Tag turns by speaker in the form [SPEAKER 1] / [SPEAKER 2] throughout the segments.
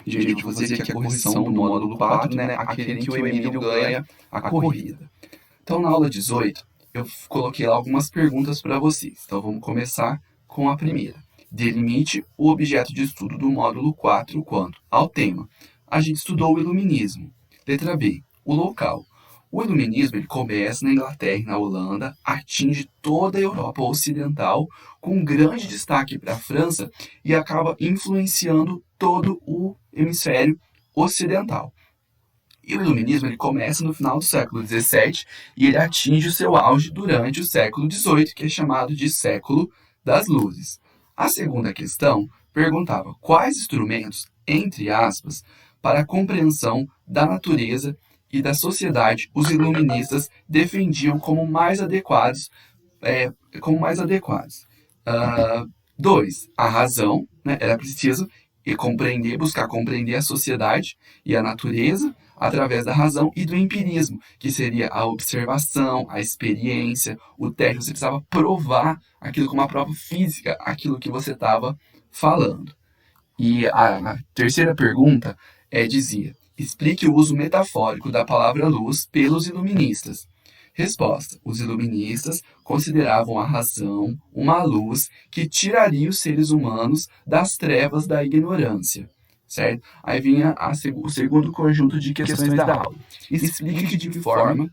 [SPEAKER 1] Gente, vou fazer aqui a correção do módulo 4, né? Aquele em que o Emílio ganha a corrida. Então, na aula 18, eu coloquei lá algumas perguntas para vocês. Então, vamos começar com a primeira. Delimite o objeto de estudo do módulo 4 quanto ao tema. A gente estudou o iluminismo. Letra B, o local. O iluminismo ele começa na Inglaterra e na Holanda, atinge toda a Europa Ocidental, com grande destaque para a França e acaba influenciando todo o hemisfério ocidental. E o iluminismo ele começa no final do século XVII e ele atinge o seu auge durante o século XVIII, que é chamado de século das luzes. A segunda questão perguntava quais instrumentos, entre aspas, para a compreensão da natureza e da sociedade os iluministas defendiam como mais adequados. É, como mais adequados. 2. A razão, né? Era preciso buscar compreender a sociedade e a natureza através da razão e do empirismo, que seria a observação, a experiência, o teste. Você precisava provar aquilo com uma prova física, aquilo que você estava falando. E a terceira pergunta dizia: explique o uso metafórico da palavra luz pelos iluministas. Resposta: os iluministas consideravam a razão uma luz que tiraria os seres humanos das trevas da ignorância. Certo? Aí vinha o segundo conjunto de questões da aula. Explique de que forma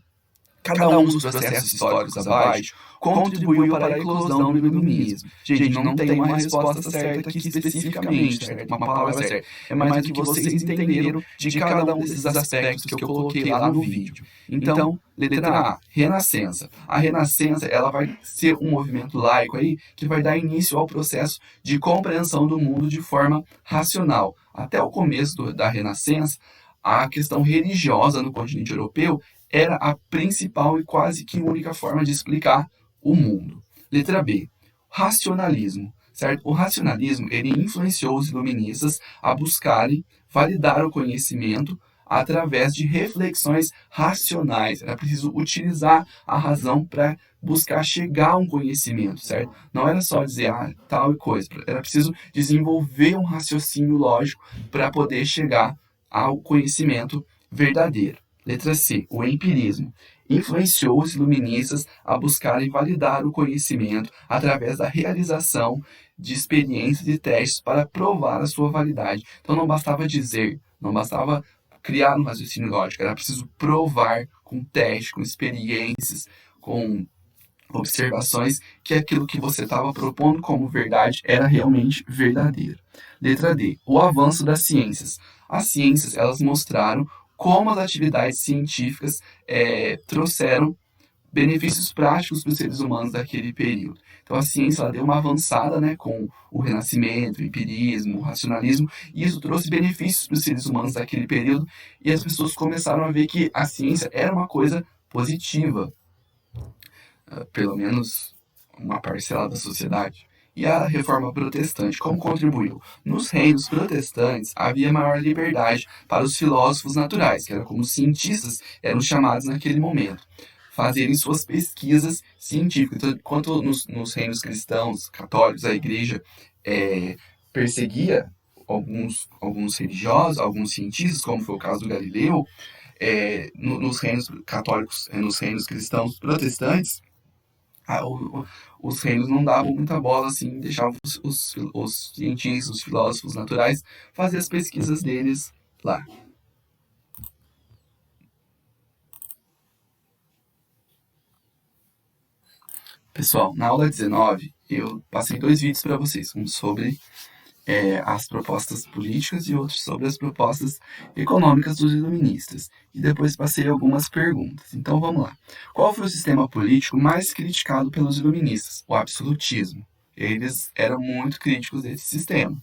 [SPEAKER 1] cada um dos processos históricos abaixo contribuiu para a eclosão do iluminismo. Gente, não tem uma resposta certa aqui especificamente, certo? Uma palavra certa. É mais do que vocês entenderam de cada um desses aspectos que eu coloquei lá no vídeo. Então, letra A, Renascença. A Renascença ela vai ser um movimento laico aí que vai dar início ao processo de compreensão do mundo de forma racional. Até o começo da Renascença, a questão religiosa no continente europeu era a principal e quase que única forma de explicar o mundo. Letra B, racionalismo. Certo? O racionalismo ele influenciou os iluministas a buscarem validar o conhecimento através de reflexões racionais. Era preciso utilizar a razão para buscar chegar a um conhecimento, certo? Não era só dizer tal e coisa. Era preciso desenvolver um raciocínio lógico para poder chegar ao conhecimento verdadeiro. Letra C, o empirismo. Influenciou os iluministas a buscarem validar o conhecimento através da realização de experiências e testes para provar a sua validade. Então não bastava dizer, não bastava criar um raciocínio lógico, era preciso provar com testes, com experiências, com observações que aquilo que você estava propondo como verdade era realmente verdadeiro. Letra D, o avanço das ciências. As ciências elas mostraram como as atividades científicas trouxeram benefícios práticos para os seres humanos daquele período. Então a ciência ela deu uma avançada, né, com o Renascimento, o empirismo, o racionalismo, e isso trouxe benefícios para os seres humanos daquele período, e as pessoas começaram a ver que a ciência era uma coisa positiva, pelo menos uma parcela da sociedade. E a reforma protestante, como contribuiu? Nos reinos protestantes havia maior liberdade para os filósofos naturais, que eram como os cientistas eram chamados naquele momento, fazerem suas pesquisas científicas. Então, enquanto nos reinos cristãos, católicos, a igreja perseguia alguns religiosos, alguns cientistas, como foi o caso do Galileu, nos reinos católicos, nos reinos cristãos protestantes, os reinos não davam muita bola, assim, deixavam os cientistas, os filósofos naturais fazer as pesquisas deles lá. Pessoal, na aula 19, eu passei 2 vídeos para vocês, um sobre as propostas políticas e outro sobre as propostas econômicas dos iluministas. E depois passei algumas perguntas. Então vamos lá. Qual foi o sistema político mais criticado pelos iluministas? O absolutismo. Eles eram muito críticos desse sistema.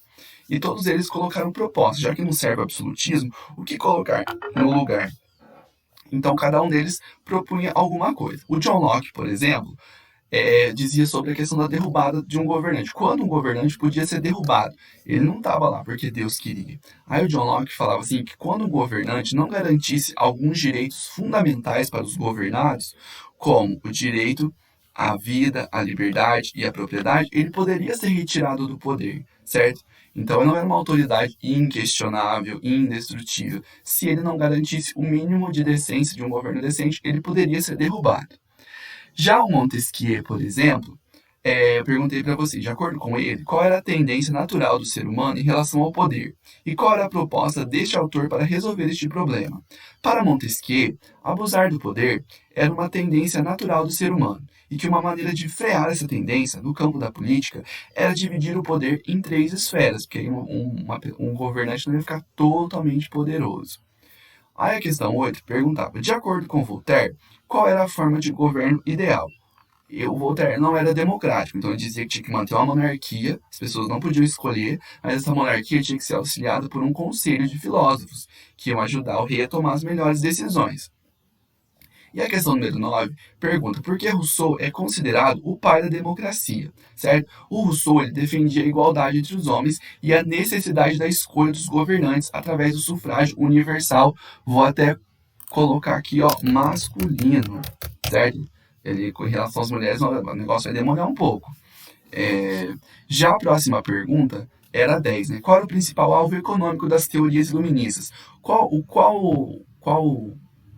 [SPEAKER 1] E todos eles colocaram propostas. Já que não serve o absolutismo, o que colocar no lugar? Então cada um deles propunha alguma coisa. O John Locke, por exemplo, dizia sobre a questão da derrubada de um governante. Quando um governante podia ser derrubado, ele não estava lá porque Deus queria. Aí o John Locke falava assim que quando um governante não garantisse alguns direitos fundamentais para os governados, como o direito a vida, a liberdade e a propriedade, ele poderia ser retirado do poder, certo? Então, ele não era uma autoridade inquestionável, indestrutível. Se ele não garantisse o mínimo de decência de um governo decente, ele poderia ser derrubado. Já o Montesquieu, por exemplo, eu perguntei para você, de acordo com ele, qual era a tendência natural do ser humano em relação ao poder e qual era a proposta deste autor para resolver este problema. Para Montesquieu, abusar do poder era uma tendência natural do ser humano e que uma maneira de frear essa tendência no campo da política era dividir o poder em 3 esferas, porque aí um governante não ia ficar totalmente poderoso. Aí a questão 8 perguntava, de acordo com Voltaire, qual era a forma de governo ideal? O Voltaire não era democrático, então ele dizia que tinha que manter uma monarquia, as pessoas não podiam escolher, mas essa monarquia tinha que ser auxiliada por um conselho de filósofos, que iam ajudar o rei a tomar as melhores decisões. E a questão número 9 pergunta por que Rousseau é considerado o pai da democracia, certo? O Rousseau ele defendia a igualdade entre os homens e a necessidade da escolha dos governantes através do sufrágio universal. Vou até colocar aqui, ó, masculino, certo? Ele, com relação às mulheres, o negócio vai demorar um pouco. Já a próxima pergunta era 10, né? Qual era o principal alvo econômico das teorias iluministas? Qual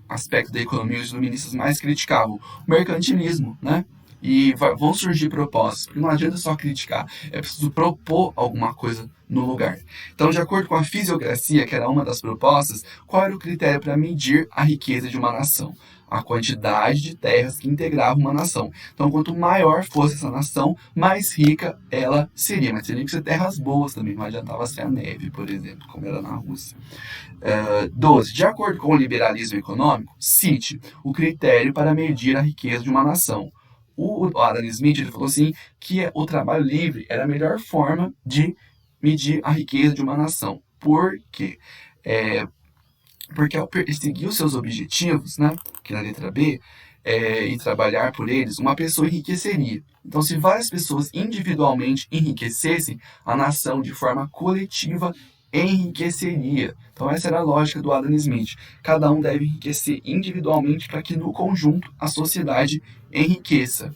[SPEAKER 1] aspecto da economia os iluministas mais criticavam? O mercantilismo, né? E vão surgir propostas, porque não adianta só criticar, é preciso propor alguma coisa no lugar. Então, de acordo com a fisiocracia, que era uma das propostas, qual era o critério para medir a riqueza de uma nação? A quantidade de terras que integrava uma nação. Então, quanto maior fosse essa nação, mais rica ela seria. Mas teria que ser terras boas também, não adiantava ser a neve, por exemplo, como era na Rússia. 12. De acordo com o liberalismo econômico, cite o critério para medir a riqueza de uma nação. O Adam Smith ele falou assim que o trabalho livre era a melhor forma de medir a riqueza de uma nação. Por quê? Porque ao perseguir os seus objetivos, né, que na letra B, e trabalhar por eles, uma pessoa enriqueceria. Então, se várias pessoas individualmente enriquecessem, a nação de forma coletiva enriqueceria. Então, essa era a lógica do Adam Smith. Cada um deve enriquecer individualmente para que, no conjunto, a sociedade enriqueça.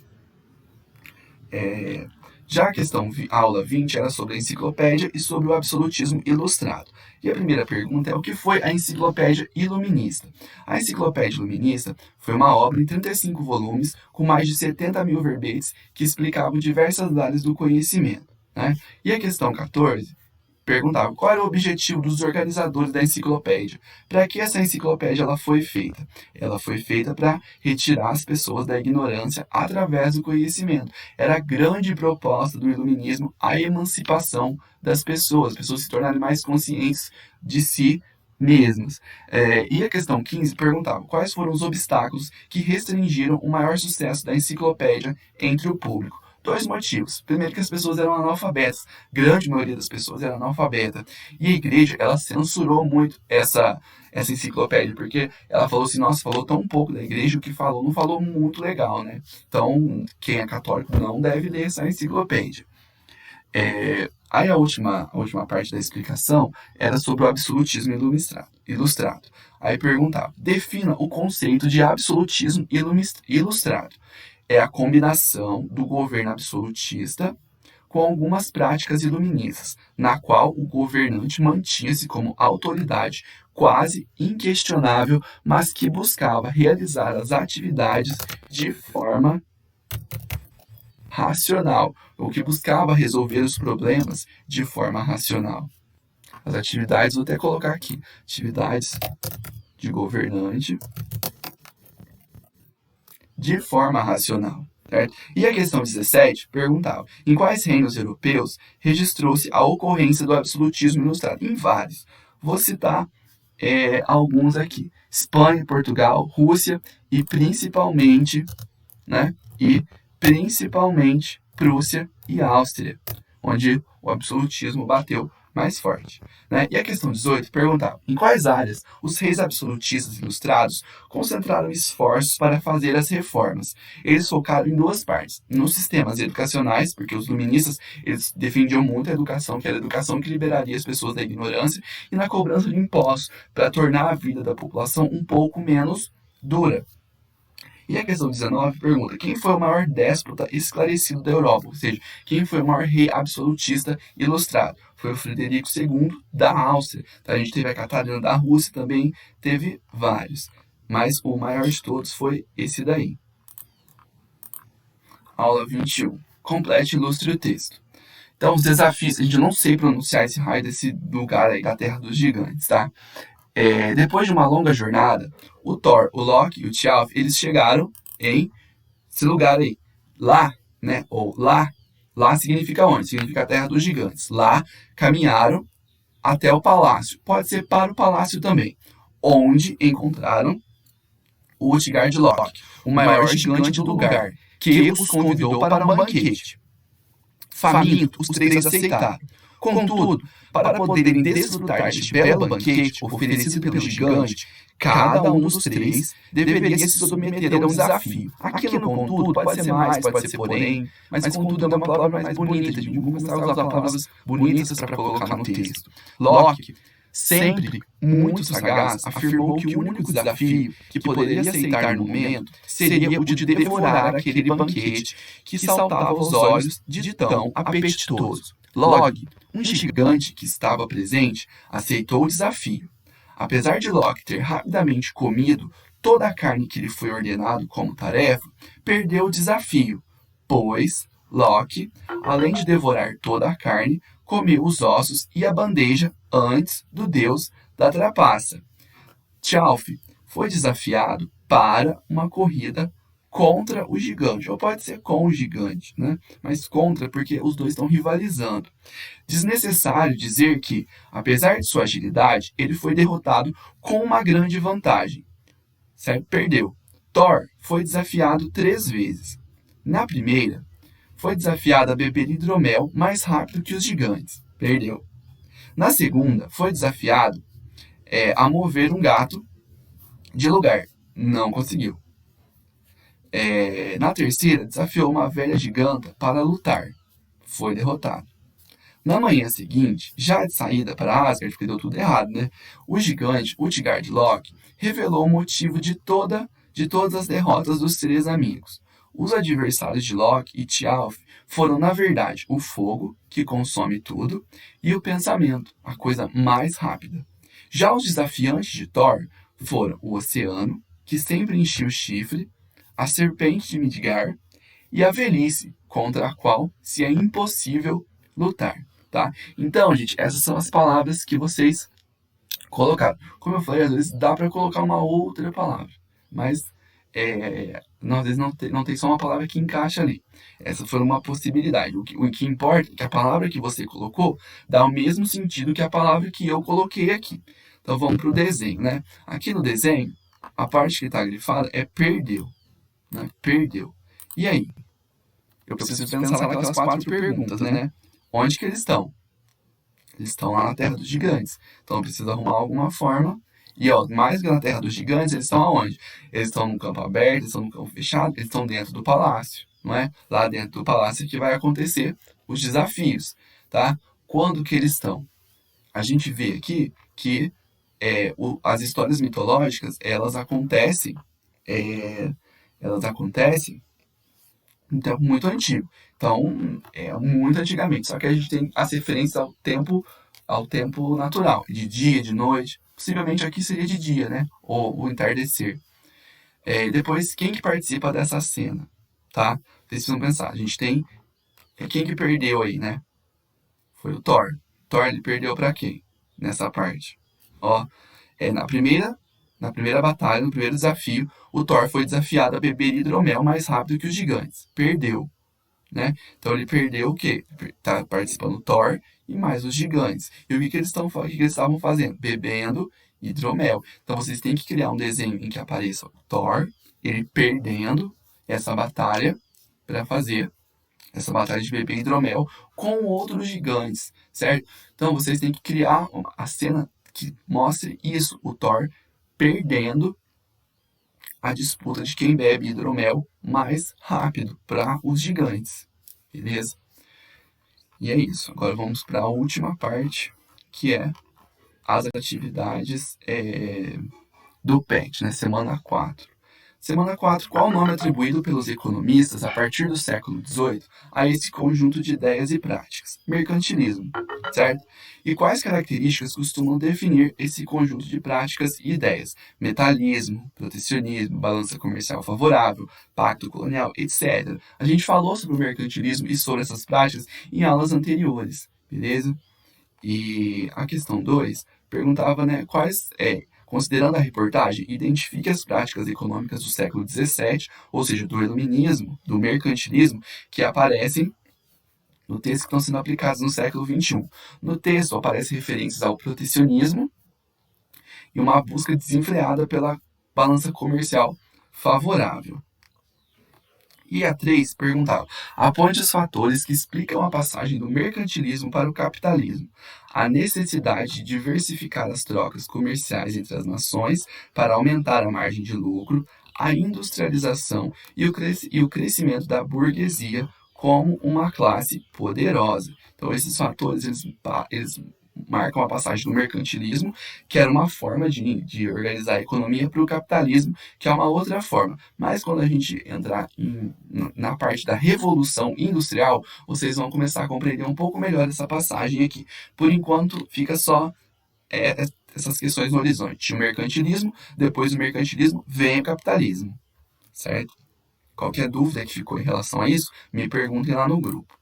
[SPEAKER 1] Já a questão aula 20 era sobre a enciclopédia e sobre o absolutismo ilustrado. E a primeira pergunta é o que foi a Enciclopédia Iluminista? A Enciclopédia Iluminista foi uma obra em 35 volumes com mais de 70 mil verbetes que explicavam diversas áreas do conhecimento, né? E a questão 14 perguntava qual era o objetivo dos organizadores da enciclopédia. Para que essa enciclopédia ela foi feita? Ela foi feita para retirar as pessoas da ignorância através do conhecimento. Era a grande proposta do iluminismo a emancipação das pessoas, as pessoas se tornarem mais conscientes de si mesmas. E a questão 15 perguntava quais foram os obstáculos que restringiram o maior sucesso da enciclopédia entre o público. 2 motivos. Primeiro que as pessoas eram analfabetas. Grande maioria das pessoas era analfabeta. E a igreja, ela censurou muito essa enciclopédia, porque ela falou assim, nossa, falou tão pouco da igreja, o que falou não falou muito legal, né? Então, quem é católico não deve ler essa enciclopédia. Aí a última parte da explicação era sobre o absolutismo ilustrado. Aí perguntava, defina o conceito de absolutismo ilustrado. É a combinação do governo absolutista com algumas práticas iluministas, na qual o governante mantinha-se como autoridade quase inquestionável, mas que buscava realizar as atividades de forma racional, ou que buscava resolver os problemas de forma racional. As atividades, vou até colocar aqui, atividades de governante de forma racional. Certo? E a questão 17 perguntava, em quais reinos europeus registrou-se a ocorrência do absolutismo ilustrado? Em vários. Vou citar alguns aqui. Espanha, Portugal, Rússia e principalmente Prússia e Áustria, onde o absolutismo bateu mais forte. Né? E a questão 18 perguntava, em quais áreas os reis absolutistas ilustrados concentraram esforços para fazer as reformas? Eles focaram em 2 partes, nos sistemas educacionais, porque os iluministas eles defendiam muito a educação, que era a educação que liberaria as pessoas da ignorância, e na cobrança de impostos, para tornar a vida da população um pouco menos dura. E a questão 19 pergunta: quem foi o maior déspota esclarecido da Europa? Ou seja, quem foi o maior rei absolutista ilustrado? Foi o Frederico II da Áustria. Então, a gente teve a Catarina da Rússia também, teve vários. Mas o maior de todos foi esse daí. Aula 21. Complete e ilustre o texto. Então, os desafios, a gente não sei pronunciar esse raio desse lugar aí da Terra dos Gigantes, tá? Depois de uma longa jornada, o Thor, o Loki e o Thjalf, eles chegaram em esse lugar aí. Lá, né? Ou lá. Lá significa onde? Significa a Terra dos Gigantes. Lá caminharam até o palácio. Pode ser para o palácio também. Onde encontraram o Utgard-Loki, o maior gigante do lugar, que os convidou para um banquete. Famintos, os três aceitaram. Contudo, para poderem desfrutar deste belo banquete oferecido pelo gigante, cada um dos três deveria se submeter a um desafio. Aqui no contudo pode ser mais, pode ser porém, mas contudo é uma palavra mais bonita. Vamos começar a usar palavras bonitas para colocar no texto. Loki, sempre muito sagaz, afirmou que o único desafio que poderia aceitar no momento seria o de devorar aquele banquete que saltava aos olhos de tão apetitoso. Loki, um gigante que estava presente, aceitou o desafio. Apesar de Loki ter rapidamente comido toda a carne que lhe foi ordenado como tarefa, perdeu o desafio, pois Loki, além de devorar toda a carne, comeu os ossos e a bandeja antes do deus da trapaça. Thjalf foi desafiado para uma corrida contra o gigante, ou pode ser com o gigante, né? Mas contra porque os dois estão rivalizando. Desnecessário dizer que, apesar de sua agilidade, ele foi derrotado com uma grande vantagem. Certo? Perdeu. Thor foi desafiado 3 vezes. Na primeira, foi desafiado a beber hidromel mais rápido que os gigantes. Perdeu. Na segunda, foi desafiado a mover um gato de lugar. Não conseguiu. Na terceira, desafiou uma velha giganta para lutar. Foi derrotado. Na manhã seguinte, já de saída para Asgard, porque deu tudo errado, né? O gigante Utgard-Loki revelou o motivo de todas as derrotas dos 3 amigos. Os adversários de Loki e Thjalf foram, na verdade, o fogo, que consome tudo, e o pensamento, a coisa mais rápida. Já os desafiantes de Thor foram o oceano, que sempre enchia o chifre, a serpente de Midgard e a velhice, contra a qual se é impossível lutar. Tá? Então, gente, essas são as palavras que vocês colocaram. Como eu falei, às vezes dá para colocar uma outra palavra, mas às vezes não tem só uma palavra que encaixa ali. Essa foi uma possibilidade. O que importa é que a palavra que você colocou dá o mesmo sentido que a palavra que eu coloquei aqui. Então, vamos para o desenho, né? Aqui no desenho, a parte que está grifada é perdeu. Né? Perdeu. E aí? Eu preciso pensar naquelas 4 perguntas, né? Onde que eles estão? Eles estão lá na Terra dos Gigantes. Então, eu preciso arrumar alguma forma. E, mais que na Terra dos Gigantes, eles estão aonde? Eles estão no campo aberto, eles estão no campo fechado, eles estão dentro do palácio, não é? Lá dentro do palácio que vai acontecer os desafios, tá? Quando que eles estão? A gente vê aqui que as histórias mitológicas, elas acontecem em tempo muito antigo. Então, muito antigamente. Só que a gente tem as referências ao tempo natural, de dia, de noite. Possivelmente aqui seria de dia, né? Ou o entardecer. Depois, quem que participa dessa cena? Tá? Vocês precisam pensar. A gente tem quem que perdeu aí, né? Foi o Thor. Thor, ele perdeu para quem? Nessa parte. Ó, na primeira batalha, no primeiro desafio, o Thor foi desafiado a beber hidromel mais rápido que os gigantes. Perdeu. Né? Então ele perdeu o quê? Tá participando Thor e mais os gigantes. E o que eles estavam fazendo? Bebendo hidromel. Então vocês têm que criar um desenho em que apareça o Thor, ele perdendo essa batalha para fazer essa batalha de beber hidromel com outros gigantes, certo? Então vocês têm que criar a cena que mostre isso, o Thor perdendo a disputa de quem bebe hidromel mais rápido para os gigantes, beleza? E é isso. Agora vamos para a última parte, que é as atividades do PET, né? Semana 4. Semana 4. Qual o nome atribuído pelos economistas a partir do século XVIII a esse conjunto de ideias e práticas? Mercantilismo, certo? E quais características costumam definir esse conjunto de práticas e ideias? Metalismo, protecionismo, balança comercial favorável, pacto colonial, etc. A gente falou sobre o mercantilismo e sobre essas práticas em aulas anteriores, beleza? E a questão 2 perguntava, né, considerando a reportagem, identifique as práticas econômicas do século XVII, ou seja, do iluminismo, do mercantilismo, que aparecem no texto que estão sendo aplicados no século XXI. No texto aparecem referências ao protecionismo e uma busca desenfreada pela balança comercial favorável. E a 3 perguntava: aponte os fatores que explicam a passagem do mercantilismo para o capitalismo. A necessidade de diversificar as trocas comerciais entre as nações para aumentar a margem de lucro, a industrialização e o crescimento da burguesia como uma classe poderosa. Então, esses fatores eles marcam a passagem do mercantilismo, que era uma forma de organizar a economia, para o capitalismo, que é uma outra forma. Mas quando a gente entrar na parte da revolução industrial, vocês vão começar a compreender um pouco melhor essa passagem aqui. Por enquanto, fica só essas questões no horizonte. O mercantilismo, depois do mercantilismo, vem o capitalismo, certo? Qualquer dúvida que ficou em relação a isso, me perguntem lá no grupo.